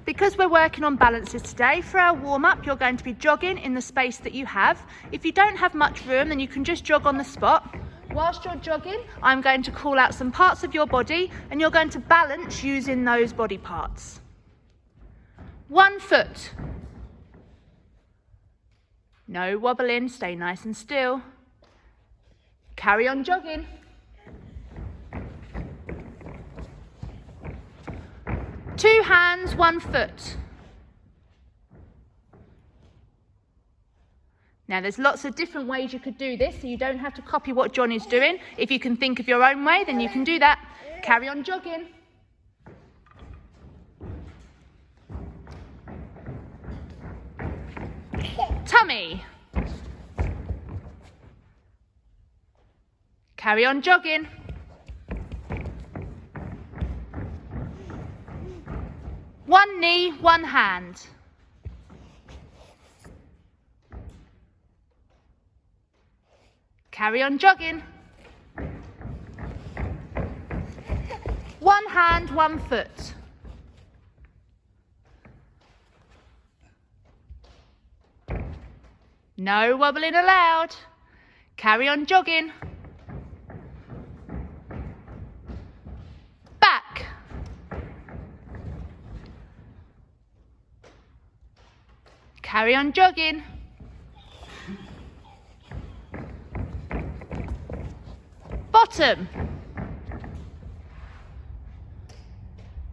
Because we're working on balances today, for our warm-up, you're going to be jogging in the space that you have. If you don't have much room, then you can just jog on the spot. Whilst you're jogging, I'm going to call out some parts of your body, and you're going to balance using those body parts. 1 foot. No wobbling, stay nice and still. Carry on jogging. 2 hands, 1 foot. Now there's lots of different ways you could do this, so you don't have to copy what Johnny's doing. If you can think of your own way, then you can do that. Carry on jogging. Tummy. Carry on jogging. One knee, 1 hand. Carry on jogging. 1 hand, 1 foot. No wobbling allowed. Carry on jogging. Back. Carry on jogging. Bottom.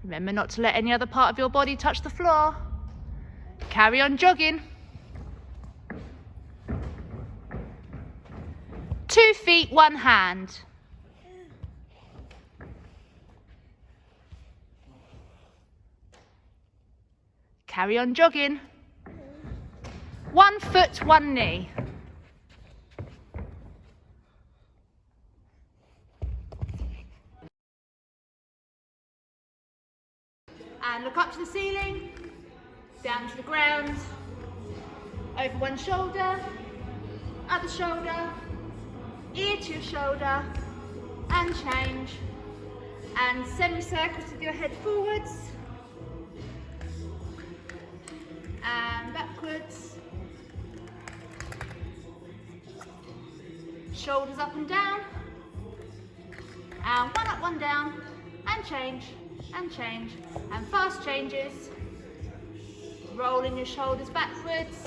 Remember not to let any other part of your body touch the floor. Carry on jogging. 2 feet, 1 hand. Carry on jogging. 1 foot, 1 knee. And look up to the ceiling, down to the ground, over one shoulder, other shoulder, ear to your shoulder, and change. And semicircles with your head forwards and backwards. Shoulders up and down, and 1 up, 1 down, and change, and fast changes. Rolling your shoulders backwards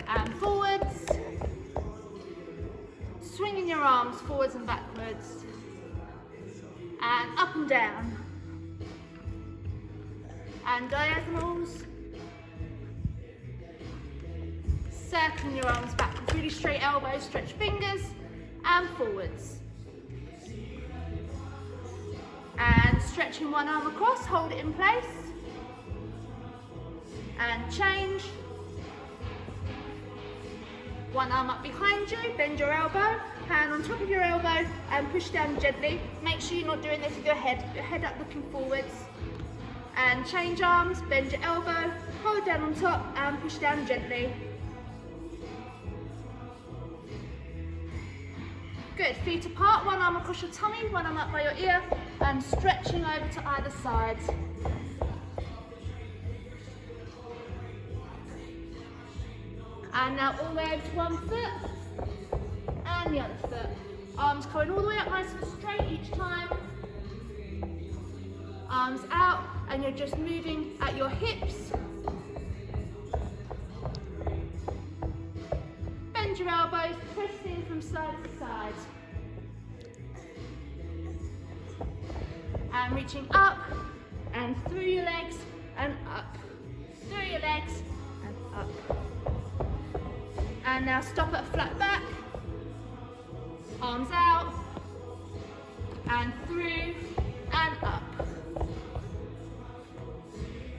and forwards, swinging your arms forwards and backwards, and up and down, and diagonals. Circling your arms back with really straight elbows, stretch fingers, and forwards. And stretching one arm across, hold it in place. And change. One arm up behind you, bend your elbow, hand on top of your elbow, and push down gently. Make sure you're not doing this with your head up looking forwards. And change arms, bend your elbow, hold down on top, and push down gently. Good, feet apart, one arm across your tummy, one arm up by your ear, and stretching over to either side. And now all the way over to 1 foot, and the other foot. Arms going all the way up nice and straight each time. Arms out, and you're just moving at your hips. Bend your elbows, twisting from side to side. And reaching up, and through your legs, and up. Through your legs, and up. And now stop at a flat back. Arms out, and through, and up.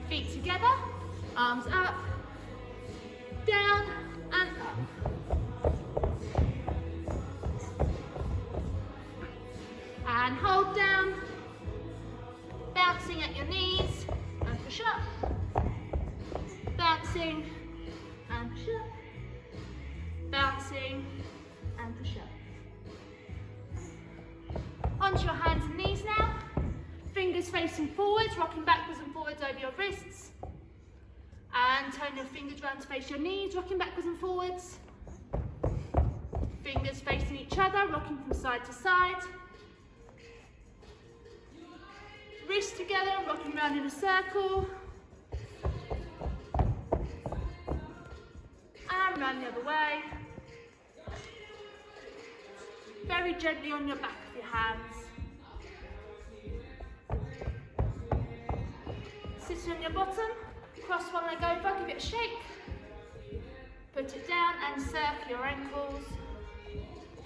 Feet together, arms up, down, and up. And hold down, bouncing at your knees, and push up. Bouncing, and push up. Bouncing, and push up. Onto your hands and knees now. Fingers facing forwards, rocking backwards and forwards over your wrists. And turn your fingers round to face your knees, rocking backwards and forwards. Fingers facing each other, rocking from side to side. Wrists together, rocking round in a circle. And round the other way. Very gently on your back of your hands. Sitting on your bottom, cross one leg over, give it a shake. Put it down and circle your ankles.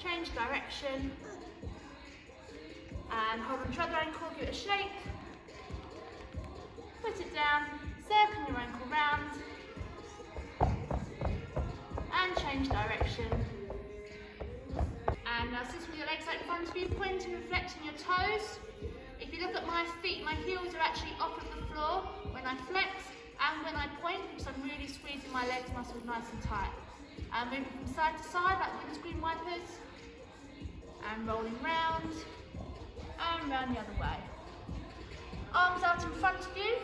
Change direction. And hold on to your other ankle, give it a shake. Put it down, circle your ankle round. And change direction. And now sit with your legs out in front of you, pointing and flexing your toes. If you look at my feet, my heels are actually off of the floor when I flex and when I point, because I'm really squeezing my legs muscles nice and tight. And moving from side to side like windscreen wipers. And rolling round and round the other way. Arms out in front of you.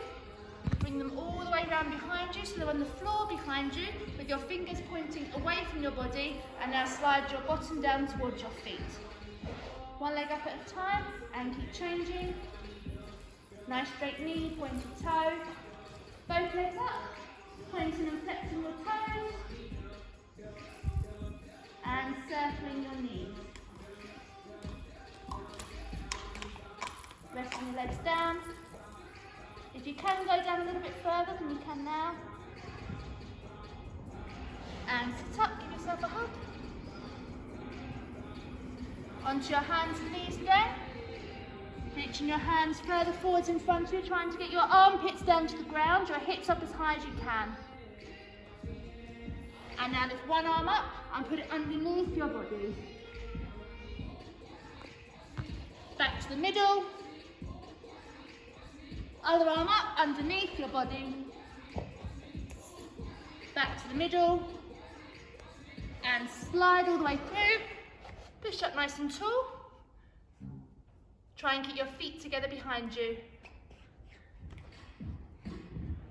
Bring them all the way round behind you so they're on the floor behind you with your fingers pointing away from your body, and now slide your bottom down towards your feet. One leg up at a time and keep changing. Nice straight knee, pointed toe. Both legs up, pointing and flexing your toes. And circling your knees. Resting your legs down. If you can go down a little bit further than you can now. And sit up, give yourself a hug. Onto your hands and knees again. Reaching your hands further forwards in front of you, trying to get your armpits down to the ground, your hips up as high as you can. And now lift one arm up and put it underneath your body. Back to the middle. Other arm up underneath your body. Back to the middle. And slide all the way through. Push up nice and tall. Try and keep your feet together behind you.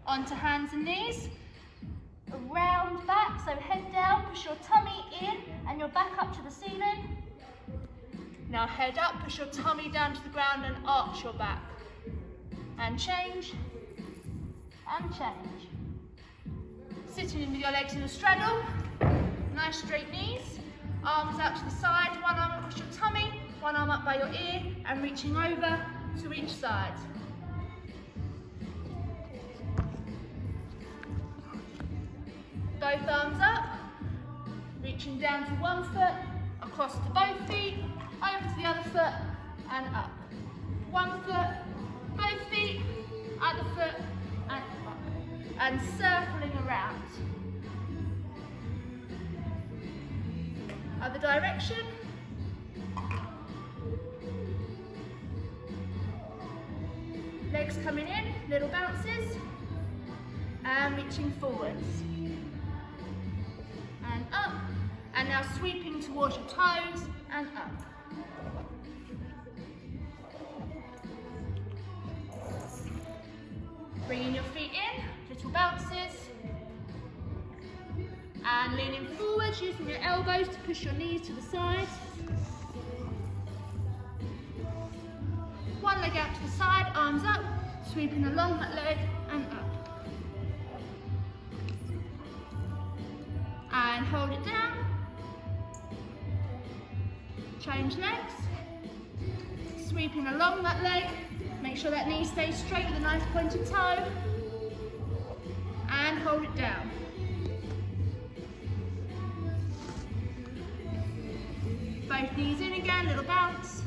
Onto hands and knees. Around back, so head down, push your tummy in and your back up to the ceiling. Now head up, push your tummy down to the ground and arch your back. And change, and change. Sitting in with your legs in a straddle, nice straight knees, arms out to the side, one arm across your tummy, one arm up by your ear, and reaching over to each side. Both arms up, reaching down to one foot, across to both feet, over to the other foot, and up. One foot, both feet, other foot, and up. And circling around. Other direction. Legs coming in, little bounces. And reaching forwards. And up. And now sweeping towards your toes and up. Bringing your feet in, little bounces. And leaning forwards, using your elbows to push your knees to the side. One leg out to the side, arms up, sweeping along that leg and up. And hold it down. Change legs. Sweeping along that leg. Make sure that knee stays straight with a nice pointed toe. And hold it down. Both knees in again, little bounce.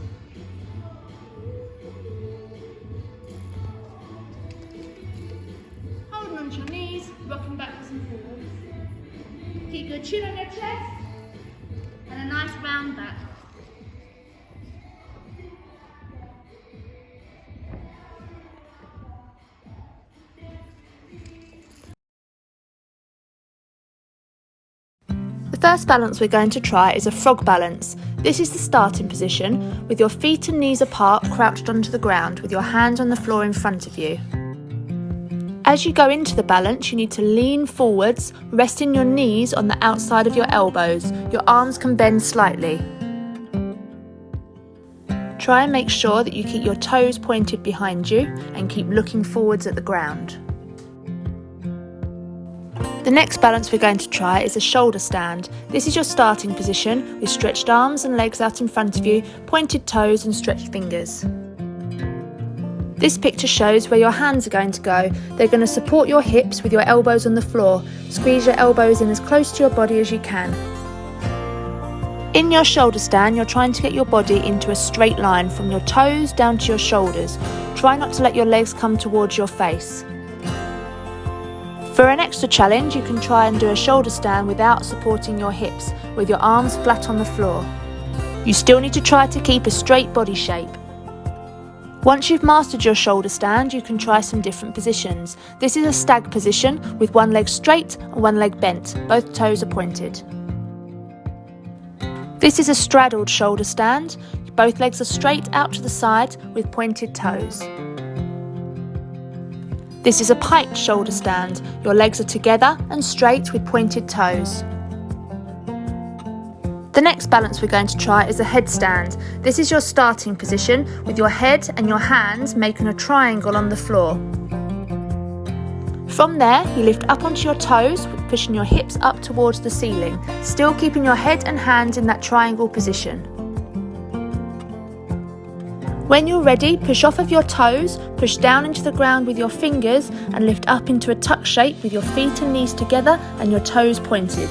Holding onto your knees, rocking backwards and forwards. Keep your chin on your chest and a nice round back. The first balance we're going to try is a frog balance. This is the starting position, with your feet and knees apart, crouched onto the ground, with your hands on the floor in front of you. As you go into the balance, you need to lean forwards, resting your knees on the outside of your elbows. Your arms can bend slightly. Try and make sure that you keep your toes pointed behind you and keep looking forwards at the ground. The next balance we're going to try is a shoulder stand. This is your starting position with stretched arms and legs out in front of you, pointed toes and stretched fingers. This picture shows where your hands are going to go. They're going to support your hips with your elbows on the floor. Squeeze your elbows in as close to your body as you can. In your shoulder stand, you're trying to get your body into a straight line from your toes down to your shoulders. Try not to let your legs come towards your face. For an extra challenge, you can try and do a shoulder stand without supporting your hips, with your arms flat on the floor. You still need to try to keep a straight body shape. Once you've mastered your shoulder stand, you can try some different positions. This is a stag position with one leg straight and one leg bent. Both toes are pointed. This is a straddled shoulder stand. Both legs are straight out to the side with pointed toes. This is a piked shoulder stand. Your legs are together and straight with pointed toes. The next balance we're going to try is a headstand. This is your starting position with your head and your hands making a triangle on the floor. From there, you lift up onto your toes, pushing your hips up towards the ceiling, still keeping your head and hands in that triangle position. When you're ready, push off of your toes, push down into the ground with your fingers and lift up into a tuck shape with your feet and knees together and your toes pointed.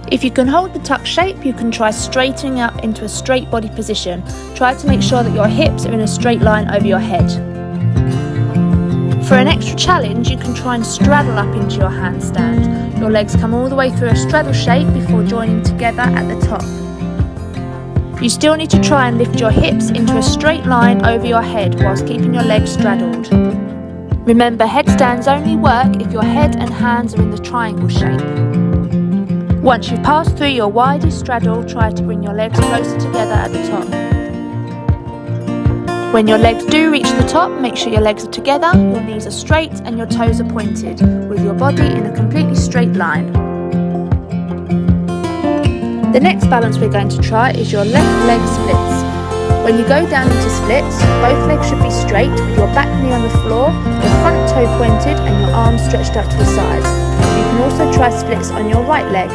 If you can hold the tuck shape, you can try straightening up into a straight body position. Try to make sure that your hips are in a straight line over your head. For an extra challenge, you can try and straddle up into your handstand. Your legs come all the way through a straddle shape before joining together at the top. You still need to try and lift your hips into a straight line over your head whilst keeping your legs straddled. Remember, headstands only work if your head and hands are in the triangle shape. Once you've passed through your widest straddle, try to bring your legs closer together at the top. When your legs do reach the top, make sure your legs are together, your knees are straight and your toes are pointed, with your body in a completely straight line. The next balance we're going to try is your left leg splits. When you go down into splits, both legs should be straight with your back knee on the floor, your front toe pointed and your arms stretched out to the sides. You can also try splits on your right leg.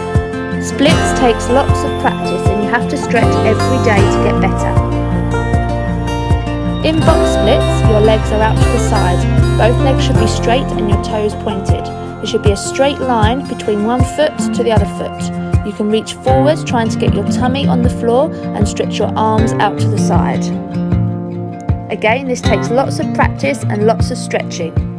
Splits takes lots of practice and you have to stretch every day to get better. In box splits, your legs are out to the side. Both legs should be straight and your toes pointed. There should be a straight line between one foot to the other foot. You can reach forwards trying to get your tummy on the floor and stretch your arms out to the side. Again, this takes lots of practice and lots of stretching.